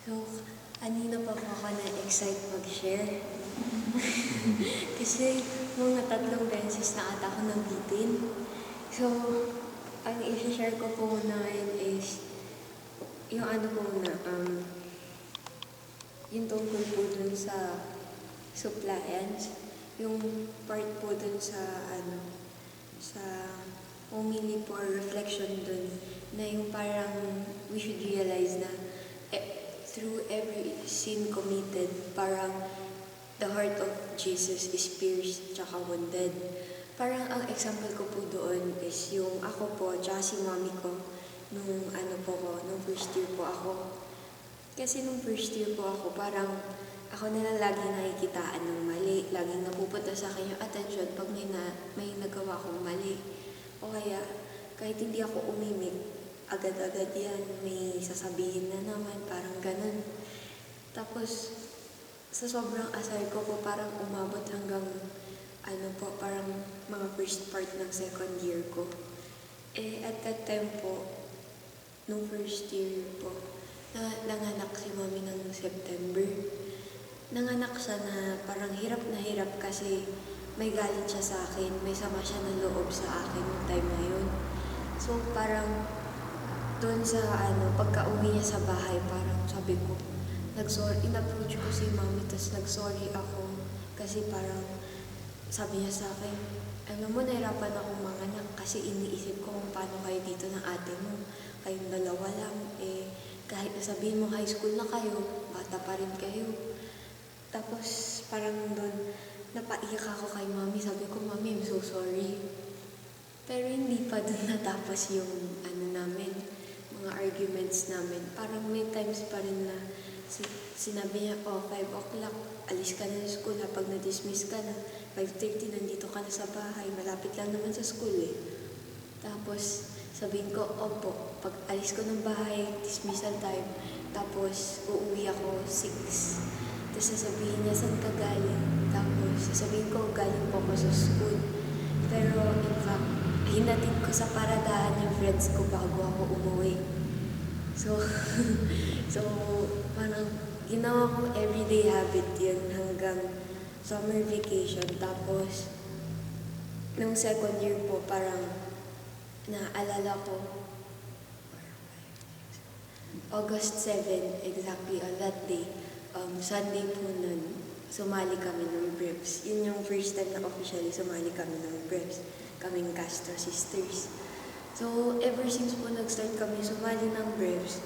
So, kanina pa po ako na-excite mag-share. Kasi mga 3 beses na ata ako nabitin. So, ang i-share ko po muna ngayon is yung ano po muna, yung tungkol po dun sa suppliance. Yung part po dun sa sa umili po or reflection dun na yung parang we should realize na through every sin committed, parang the heart of Jesus is pierced tsaka wounded. Parang ang example ko po doon is yung ako po tsaka si mami ko nung first year po ako. Kasi nung first year po ako, parang ako na lang lagi nakikitaan ng mali. Laging napupunta sa akin yung attention pag may nagawa akong mali. O kaya, kahit hindi ako umimik, agad-agad yan, may sasabihin na naman, parang ganun. Tapos, sa sobrang asar ko po, parang umabot hanggang, parang mga first part ng second year ko. At that time po, nung first year po, nanganak si mami ng September. Nanganak siya na parang hirap na hirap kasi may galit siya sa akin, may sama siya ng loob sa akin yung time na yun. So parang doon sa pagka-uwi niya sa bahay, parang sabi ko, in-approach ko si mami, tapos nag-sorry ako kasi parang sabi niya sa akin, alam mo, nahirapan akong manganak kasi iniisip ko kung paano kayo dito ng ate mo. Kayong dalawa lang, kahit nasabihin mo high school na kayo, bata pa rin kayo. Tapos parang doon, napaiyak ako kay mami. Sabi ko, mami, I'm so sorry. Pero hindi pa doon natapos yung namin, mga arguments namin. Parang may times pa rin na sinabi niya, 5 o'clock, alis ka na sa school ha, pag na-dismiss ka na. 5:30, nandito ka na sa bahay, malapit lang naman sa school eh. Tapos sabihin ko, opo, pag alis ko ng bahay, dismissal time, tapos uuwi ako 6. Tapos sasabihin niya, saan ka galing? Tapos sasabihin ko, galing po ako sa school. Pero in fact, hinatid ko sa paradahan yung friends ko bago ako umuwi. So, parang ginawa kong everyday habit yun hanggang summer vacation. Tapos, nung second year po, parang naalala ko, August 7, exactly on that day, Sunday po nun, sumali kami ng Breps. Yun yung first time na officially sumali kami ng Breps, kaming Castro Sisters. So, ever since po nag-start kami sumali ng Breps,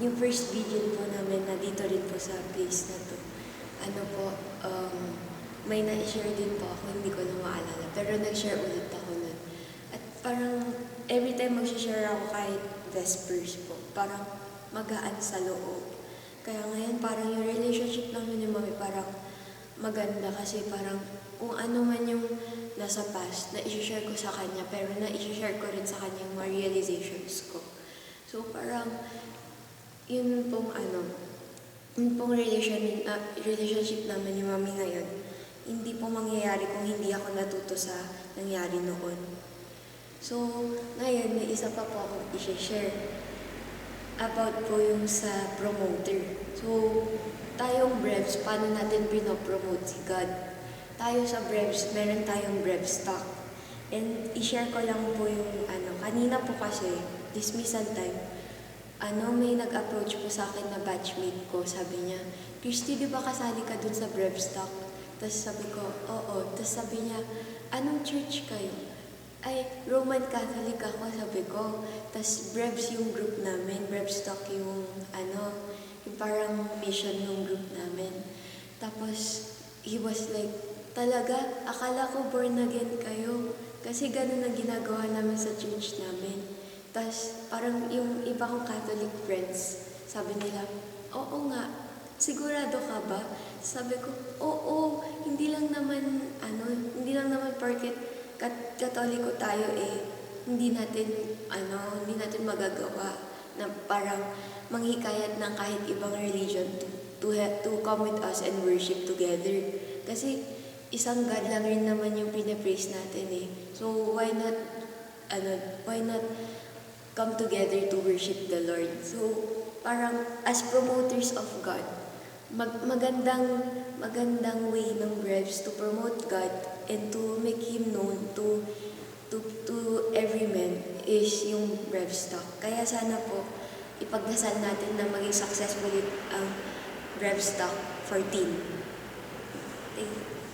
yung first vigil po namin na dito rin po sa place na to, may na-share din po ako, hindi ko lang maalala, pero nag-share ulit ako nun. At parang every time mag-share ako kahit Vespers po, parang magaan sa loob. Kaya ngayon parang yung relationship namin ni mami parang maganda kasi parang kung ano man yung nasa past na i-share ko sa kanya, pero na i-share ko rin sa kanya yung mga realizations ko. So parang yun pong relationship namin ni mami ngayon, hindi po mangyayari kung hindi ako natuto sa nangyari noon. So, ngayon may isa pa po akong i-share about po yung sa promoter. So, tayong Brevs, paano natin pinopromote si God? Tayo sa Brevs, meron tayong Brev stock. And i-share ko lang po yung kanina po kasi, dismissal time, may nag-approach po sa akin na batchmate ko. Sabi niya, Christy, di ba kasali ka dun sa Brev stock? Tapos sabi ko, oo. Tapos sabi niya, anong church kayo? Ay, Roman Catholic ako, sabi ko. Tapos Brevs yung group namin. Brevstock yung parang mission ng group namin. Tapos, he was like, talaga, akala ko born again kayo. Kasi ganun ang ginagawa namin sa church namin. Tapos, parang yung iba kong Catholic friends, sabi nila, oo nga, sigurado ka ba? Sabi ko, oo, hindi lang naman porket Katoliko tayo hindi natin magagawa na parang manghikayat ng kahit ibang religion to come with us and worship together. Kasi isang God lang rin naman yung pinapraise natin So why not come together to worship the Lord? So parang as promoters of God, magandang way ng Brevs to promote God and to make Him known to every man is yung Brevs Talk. Kaya sana po, ipagdasal natin na maging successful ang Brevs Talk 14. Thank you.